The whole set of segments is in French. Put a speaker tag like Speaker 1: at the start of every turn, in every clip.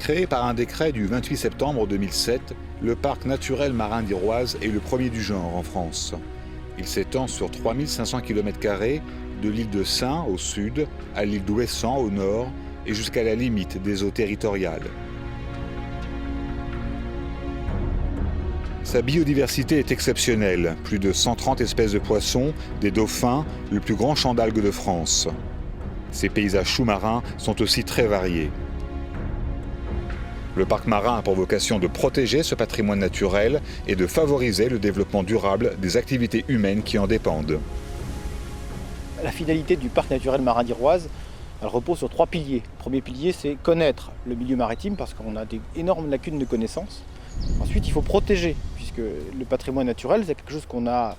Speaker 1: Créé par un décret du 28 septembre 2007, le parc naturel marin d'Iroise est le premier du genre en France. Il s'étend sur 3500 km², de l'île de Saint au sud à l'île d'Ouessant au nord et jusqu'à la limite des eaux territoriales. Sa biodiversité est exceptionnelle, plus de 130 espèces de poissons, des dauphins, le plus grand champ d'algues de France. Ses paysages sous-marins sont aussi très variés. Le parc marin a pour vocation de protéger ce patrimoine naturel et de favoriser le développement durable des activités humaines qui en dépendent.
Speaker 2: La finalité du parc naturel marin d'Iroise, elle repose sur 3 piliers. Le premier pilier, c'est connaître le milieu maritime parce qu'on a d'énormes lacunes de connaissances. Ensuite, il faut protéger, puisque le patrimoine naturel, c'est quelque chose qu'on a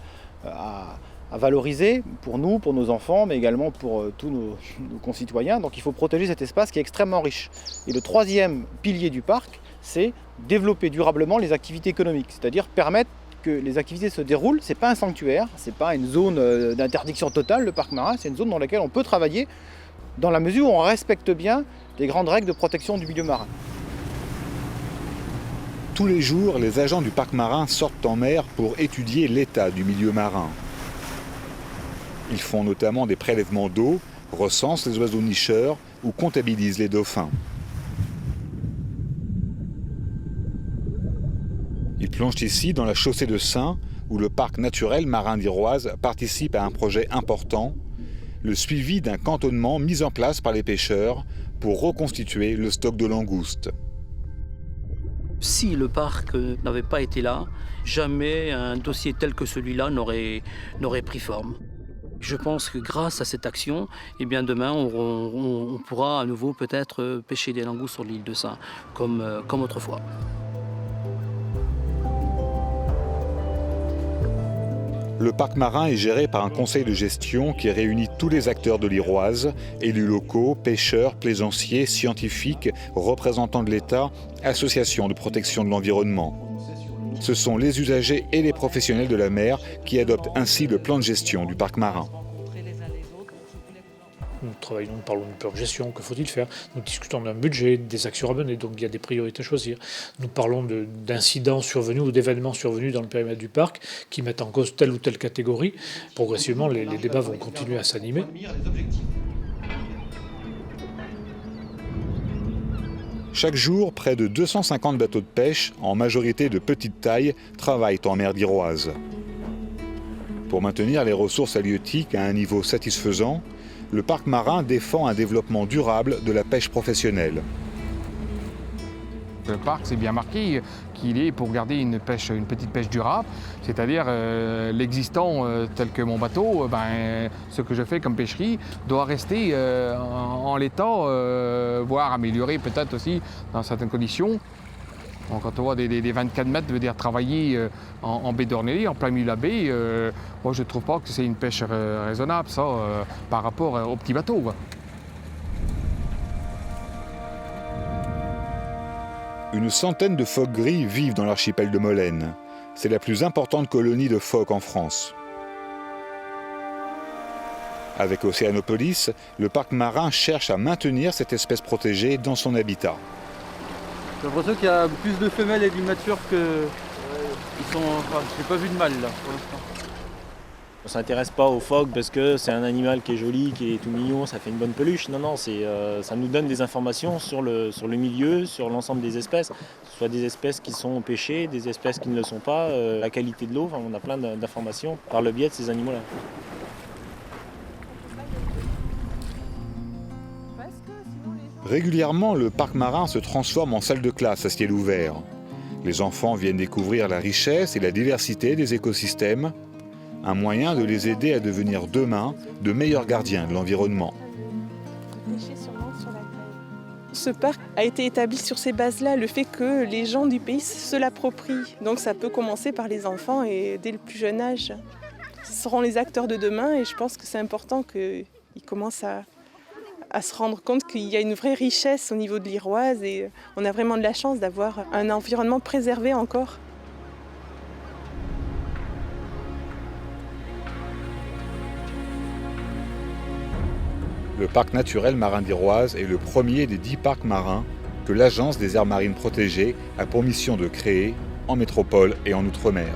Speaker 2: à valoriser pour nous, pour nos enfants, mais également pour tous nos concitoyens. Donc il faut protéger cet espace qui est extrêmement riche. Et le troisième pilier du parc, c'est développer durablement les activités économiques, c'est-à-dire permettre que les activités se déroulent. Ce n'est pas un sanctuaire, ce n'est pas une zone d'interdiction totale, le parc marin, c'est une zone dans laquelle on peut travailler dans la mesure où on respecte bien les grandes règles de protection du milieu marin.
Speaker 1: Tous les jours, les agents du parc marin sortent en mer pour étudier l'état du milieu marin. Ils font notamment des prélèvements d'eau, recensent les oiseaux nicheurs ou comptabilisent les dauphins. Ils plongent ici dans la chaussée de Saint, où le parc naturel marin d'Iroise participe à un projet important, le suivi d'un cantonnement mis en place par les pêcheurs pour reconstituer le stock de langoustes.
Speaker 3: Si le parc n'avait pas été là, jamais un dossier tel que celui-là n'aurait pris forme. Je pense que grâce à cette action, eh bien demain, on pourra à nouveau peut-être pêcher des langoustes sur l'île de Saint, comme autrefois.
Speaker 1: Le parc marin est géré par un conseil de gestion qui réunit tous les acteurs de l'Iroise, élus locaux, pêcheurs, plaisanciers, scientifiques, représentants de l'État, associations de protection de l'environnement. Ce sont les usagers et les professionnels de la mer qui adoptent ainsi le plan de gestion du parc marin.
Speaker 4: Nous parlons du plan de gestion, que faut-il faire? Nous discutons d'un budget, des actions à mener, donc il y a des priorités à choisir. Nous parlons d'incidents survenus ou d'événements survenus dans le périmètre du parc qui mettent en cause telle ou telle catégorie. Progressivement, les débats vont continuer à s'animer.
Speaker 1: Chaque jour, près de 250 bateaux de pêche, en majorité de petite taille, travaillent en mer d'Iroise. Pour maintenir les ressources halieutiques à un niveau satisfaisant, le parc marin défend un développement durable de la pêche professionnelle.
Speaker 5: Le parc, c'est bien marqué qu'il est pour garder une petite pêche durable, c'est-à-dire l'existant tel que mon bateau, ce que je fais comme pêcherie doit rester en l'état, voire améliorer peut-être aussi dans certaines conditions. Donc, quand on voit des 24 mètres, veut dire travailler en baie d'Ornélie, en plein milieu de la baie, moi je ne trouve pas que c'est une pêche raisonnable, ça, par rapport aux petits bateaux.
Speaker 1: Une centaine de phoques gris vivent dans l'archipel de Molène. C'est la plus importante colonie de phoques en France. Avec Océanopolis, le parc marin cherche à maintenir cette espèce protégée dans son habitat.
Speaker 6: J'ai l'impression qu'il y a plus de femelles et d'immatures que... je n'ai pas vu de mâles là pour l'instant.
Speaker 7: On ne s'intéresse pas aux phoques parce que c'est un animal qui est joli, qui est tout mignon, ça fait une bonne peluche. Non, ça nous donne des informations sur le milieu, sur l'ensemble des espèces. Que ce soit des espèces qui sont pêchées, des espèces qui ne le sont pas, la qualité de l'eau, on a plein d'informations par le biais de ces animaux-là.
Speaker 1: Régulièrement, le parc marin se transforme en salle de classe à ciel ouvert. Les enfants viennent découvrir la richesse et la diversité des écosystèmes, un moyen de les aider à devenir demain de meilleurs gardiens de l'environnement.
Speaker 8: Ce parc a été établi sur ces bases-là, le fait que les gens du pays se l'approprient. Donc ça peut commencer par les enfants et dès le plus jeune âge. Ce seront les acteurs de demain et je pense que c'est important qu'ils commencent à se rendre compte qu'il y a une vraie richesse au niveau de l'Iroise et on a vraiment de la chance d'avoir un environnement préservé encore.
Speaker 1: Le parc naturel marin d'Iroise est le premier des 10 parcs marins que l'Agence des aires marines protégées a pour mission de créer en métropole et en outre-mer.